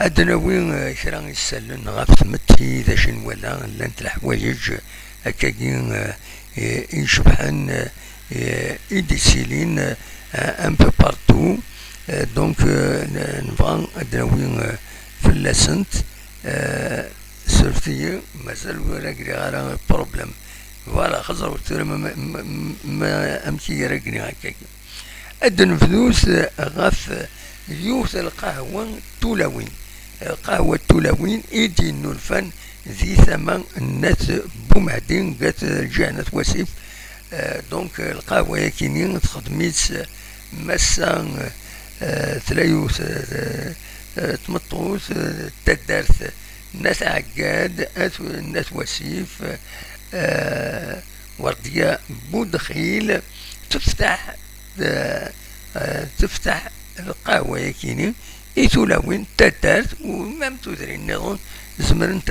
أدناوي كرا يسالن غاف تمتي ذا شن ولا لانت الحوايج هكاكي يشبحن يديسيلين ان بو بارتو. دونك نبغى أدناوي فلاسنت سورتي مازال ولا كري غير بروبليم فوالا خزر وتر ما أمشي راكني هكاكي. أدن فلوس غاف يوث القهوة التولوين. القهوة التولوين إيدي نولفان ذي ثمن الناس بومهدين قات جانت وسيف. دونك القهوة يكينين تخدميت مسا تلايوث تمطوث تدارت ناس عقاد ناس وسيف وردية بودخيل تفتح القهوة يكيني إيتولوين تدارت ومام تدري النظام زمرن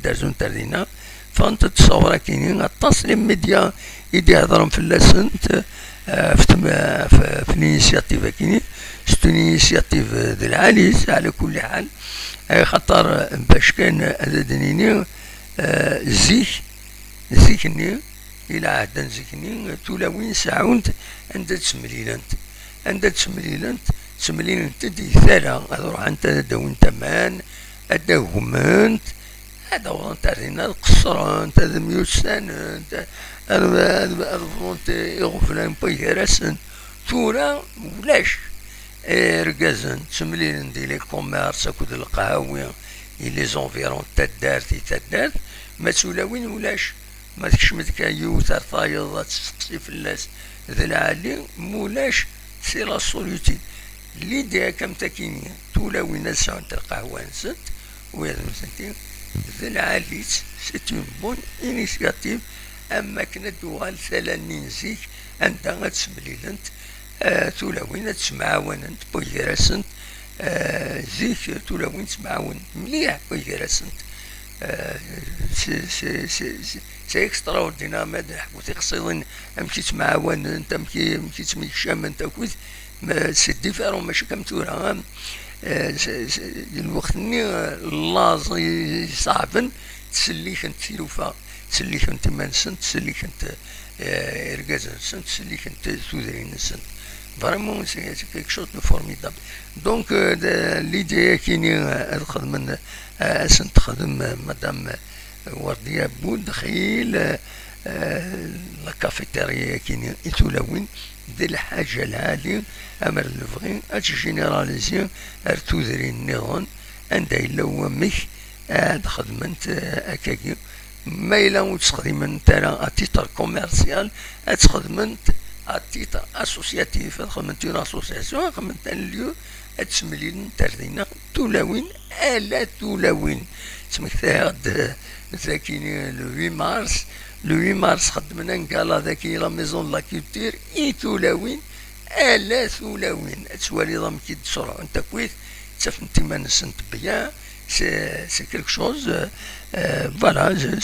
درسون تردينا فانت تصور كيني التصليم ميديا يدي هضرهم في اللاسنت في الانيسياتيف كيني ستو انيسياتيف ذي العاليس على كل حال. خاطر باش كان هذا دنيني زيكني إلى عهدا زيكني تولاوين ساعونت عند تسمليلنت دي ثلا أروح أنت داون تمان أداهمنت هذا وران تاعنا القصران تاع ميوسان أرفونت يغفلان بيهرسن تورا ولاش رقازن تسمليلن دي لي كوميرس أكود القهاوي لي زونفيرون تدارت ما تسولاوين ولاش ما تكشمت كايوث ارطايض تسقسي فلاس ذا العالي مولاش سي لا سوليوتي ليدي كم تاكيني تولاوين نسان القهوة نسنت ويا مسنتين ذا العالي سي اون بون انيسياتيف. اما كنا دوال ثلانين زيك انت غتسمليلنت تولاوين تسمعاوننت بويراسنت زيك تولاوين تسمعاون مليح بويراسنت سي اكسترا اوردينار ماذا حكو تقصدين امشي تمعاون انت امشي تميشام انت كويت سي ديفيرون ماشي كم تورا الوقت ني لاز صعبا تسليك انت تيلوفا تسليك انت مانسن تسليك انت ركازنسن تسليك انت سوزرين سن فريمون سي كيك شوز دو فورميدابل. دونك ليدي كيني الخدمه سنت خدم مدام وردية بودخيل لا كافيتيريا كيني إتولاوين دي الحاجة العالية أمر الفغين أتش جينيراليزيون أرتوذري النظام عندها إلا هو ميك خدمنت أكاكي ما إلا وتخدمنت أنا أتيتر كوميرسيال أتخدمنت أتيتر أسوسياتيف خدمنت اون أسوسياسيون خدمنت ان ليو أتسملين تردينا تولاوين آلا تولاوين سمكتها ذاكيني لو 8 مارس خدمنا نقالا ذاكي لا ميزون لا كولتور اي تولاوين آلا تولاوين تسوالي ضم كي تسرع انت كويت تفنتي ما نسنت بيان سي كيلك شوز فوالا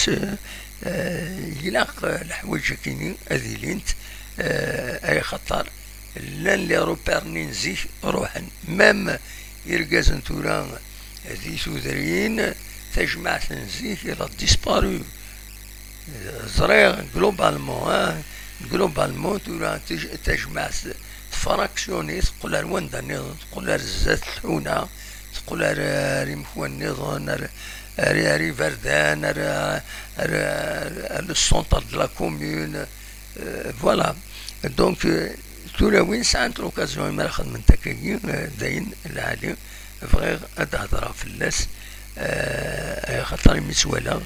يلاق الحوايج كيني هذي لينت اي خطر لان لي روبيرنين زيك روحا مام يرقازن تورا هذي سوذريين تجمع تنزيك إلى ديسبارو زريغ جلوبالمون تورا تجمع تفراكسيوني تقول رواندا نظن تقول الزات الحونة تقول ريمخوا النظن ري فردان السونتر دو لا كومون فوالا. دونك تولاوين ساعات لوكازيون ما خدمت تاكاكي داين العالي فغير هضره في اللاس خاطر مسوالا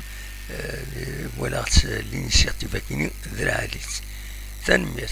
ولا الانيسياتيف كيني ذرا عليت تنمير.